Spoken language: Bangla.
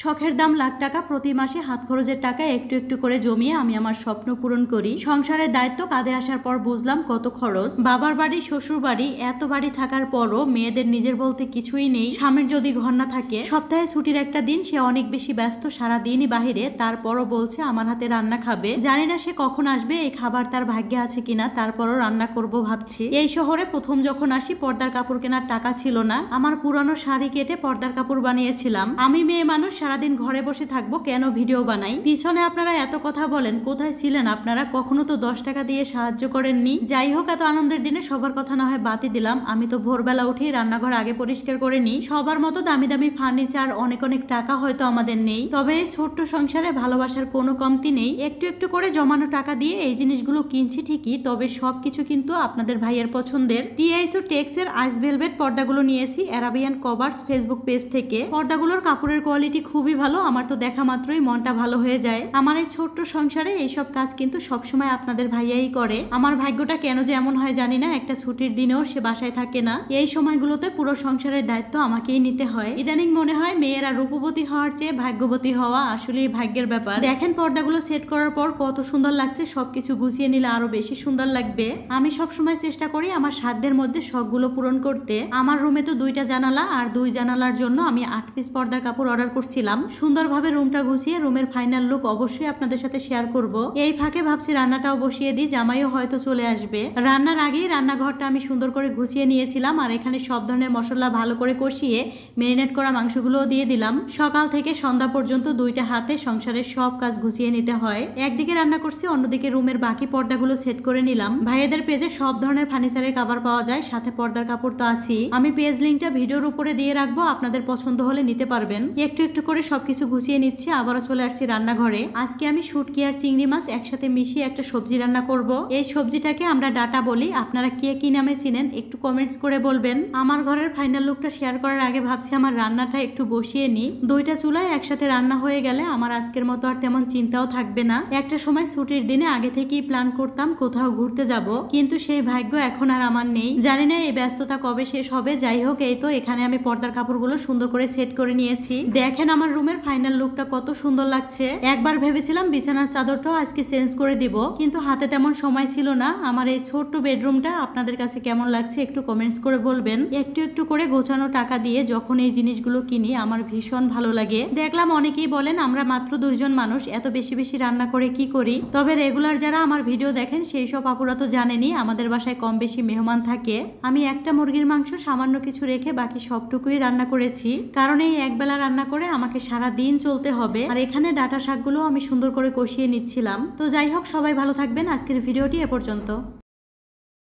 শখের দাম লাখ টাকা, প্রতি মাসে হাত খরচের টাকা একটু একটু করে জমিয়ে আমি আমার স্বপ্ন পূরণ করি। সংসারের দায়িত্ব কাঁধে আসার পর বুঝলাম কত খরচ। বাবার বাড়ি, শ্বশুর বাড়ি, এত বাড়ি থাকার পরও মেয়েদের নিজের বলতে কিছুই নেই। স্বামীর যদি ঘর না থাকে, সপ্তাহে ছুটির একটা দিন সে অনেক বেশি ব্যস্ত, সারা দিনই বাহিরে, তারপরও বলছে আমার হাতে রান্না খাবে। জানি না সে কখন আসবে, এই খাবার তার ভাগ্যে আছে কিনা, তারপরও রান্না করব ভাবছি। এই শহরে প্রথম যখন আসি পর্দার কাপড় কেনার টাকা ছিল না। আমার পুরানো শাড়ি কেটে পর্দার কাপড় বানিয়েছিলাম। আমি মেয়ে মানুষ, সারাদিন ঘরে বসে থাকবো, কেন ভিডিও বানাই? পিছনে আপনারা এত কথা বলেন, কোথায় ছিলেন আপনারা? কখনো তো 10 টাকা দিয়ে সাহায্য করেননি। যাই হোক, এত আনন্দের দিনে সবার কথা না হয় বাতি দিলাম। আমি তো ভোরবেলা উঠেই রান্নাঘর আগে পরিষ্কার করে নিই। সবার মতো দামি দামি ফার্নিচার, অনেক অনেক টাকা হয়তো আমাদের নেই, তবে এই ছোট্ট সংসারে ভালোবাসার কোনো কমতি নেই। একটু একটু করে জমানো টাকা দিয়ে এই জিনিসগুলো কিনছি ঠিকই, তবে সবকিছু কিন্তু আপনাদের ভাইয়ের পছন্দের। টিআইসো টেক্সের আইস ভেলভেট পর্দাগুলো নিয়েছি অ্যারাবিয়ান কভার্স ফেসবুক পেজ থেকে। পর্দাগুলোর কাপড়ের কোয়ালিটি খুবই ভালো, আমার তো দেখা মাত্রই মনটা ভালো হয়ে যায়। আমার এই ছোট্ট সংসারে এইসব কাজ কিন্তু সবসময় আপনাদের ভাইয়াই করে। আমার ভাগ্যটা কেন যে এমন হয় জানি না, একটা ছুটির দিনেও সে বাসায় থাকে না। এই সময়গুলোতে পুরো সংসারের দায়িত্ব আমাকেই নিতে হয়। ইদানিং মনে হয় মেয়েরা রূপবতী হওয়ার চেয়ে ভাগ্যবতী হওয়া আসলেই ভাগ্যের ব্যাপার। দেখেন পর্দাগুলো সেট করার পর কত সুন্দর লাগছে। সবকিছু গুছিয়ে নিলে আরো বেশি সুন্দর লাগবে। আমি সবসময় চেষ্টা করি আমার সাধ্যের মধ্যে শখগুলো পূরণ করতে। আমার রুমে তো 2টা জানালা, আর 2 জানালার জন্য আমি 8 পিস পর্দার কাপড় অর্ডার করছিলাম। সুন্দরভাবে রুমটা গুছিয়ে রুমের ফাইনাল লুক অবশ্যই আপনাদের সাথে শেয়ার করব। এই ফাঁকে ভাবছি রান্নাটাও বসিয়ে দিই, জামাইও হয়তো চলে আসবে। রান্নার আগেই রান্নাঘরটা আমি সুন্দর করে গুছিয়ে নিয়েছিলাম, আর এখানে সব ধরনের মশলা ভালো করে কষিয়ে ম্যারিনেট করা মাংসগুলোও দিয়ে দিলাম। সকাল থেকে সন্ধ্যা পর্যন্ত 2টা হাতে সংসারের সব কাজ গুছিয়ে নিতে হয়। একদিকে রান্না করছি, অন্যদিকে রুমের বাকি পর্দাগুলো সেট করে নিলাম। ভাইয়াদের পেজে সব ধরনের ফার্নিচারের কভার পাওয়া যায়, সাথে পর্দার কাপড় তো আছেই। আমি পেজ লিংকটা ভিডিওর উপরে দিয়ে রাখবো, আপনাদের পছন্দ হলে নিতে পারবেন। একটু একটু করে সবকিছু গুছিয়ে নিচ্ছি। আবারও চলে আসছি রান্নাঘরে। আজকে আমি শুটকি আর চিংড়ি মাছ একসাথে মিশিয়ে একটা সবজি রান্না করব। এই সবজিটাকে আমরা ডাটা বলি, আপনারা কে কি নামে চিনেন একটু কমেন্টস করে বলবেন। আমার ঘরের ফাইনাল লুকটা শেয়ার করার আগে ভাবছি আমার রান্নাটা একটু বসিয়ে নিই। 2টা চুলায় একসাথে রান্না হয়ে গেলে আমার আজকের মতো আর তেমন চিন্তাও থাকবে না। একটা সময় ছুটির দিনে আগে থেকেই প্ল্যান করতাম কোথাও ঘুরতে যাব, কিন্তু সেই ভাগ্য এখন আর আমার নেই। জানি না এই ব্যস্ততা কবে শেষ হবে। যাই হোক, এই তো এখানে আমি পর্দার কাপড়গুলো সুন্দর করে সেট করে নিয়েছি। দেখেন আমার রুমের ফাইনাল লুকটা কত সুন্দর লাগছে। একবার ভেবেছিলাম বিছানার চাদরটাও আজকে চেঞ্জ করে দিব, কিন্তু হাতে তেমন সময় ছিল না। আমার এই ছোট্ট বেডরুমটা আপনাদের কাছে কেমন লাগছে একটু কমেন্টস করে বলবেন। একটু একটু করে গোছানো টাকা দিয়ে যখন এই জিনিসগুলো কিনি আমার ভীষণ ভালো লাগে। দেখলাম অনেকেই বলেন আমরা মাত্র 2 জন মানুষ, এত বেশি বেশি রান্না করে কি করি? তবে রেগুলার যারা আমার ভিডিও দেখেন সেই সব আপুরা তো জানেনই আমাদের বাসায় কম বেশি মেহমান থাকে। আমি একটা মুরগির মাংস সামান্য কিছু রেখে বাকি সবটুকুই রান্না করেছি, কারণ এই একবেলা রান্না করে আমাকে সারা দিন চলতে হবে। আর এখানে ডাটা শাকগুলো আমি সুন্দর করে কষিয়ে নিচ্ছিলাম। তো যাই হোক, সবাই ভালো থাকবেন। আজকের ভিডিওটি এ পর্যন্ত।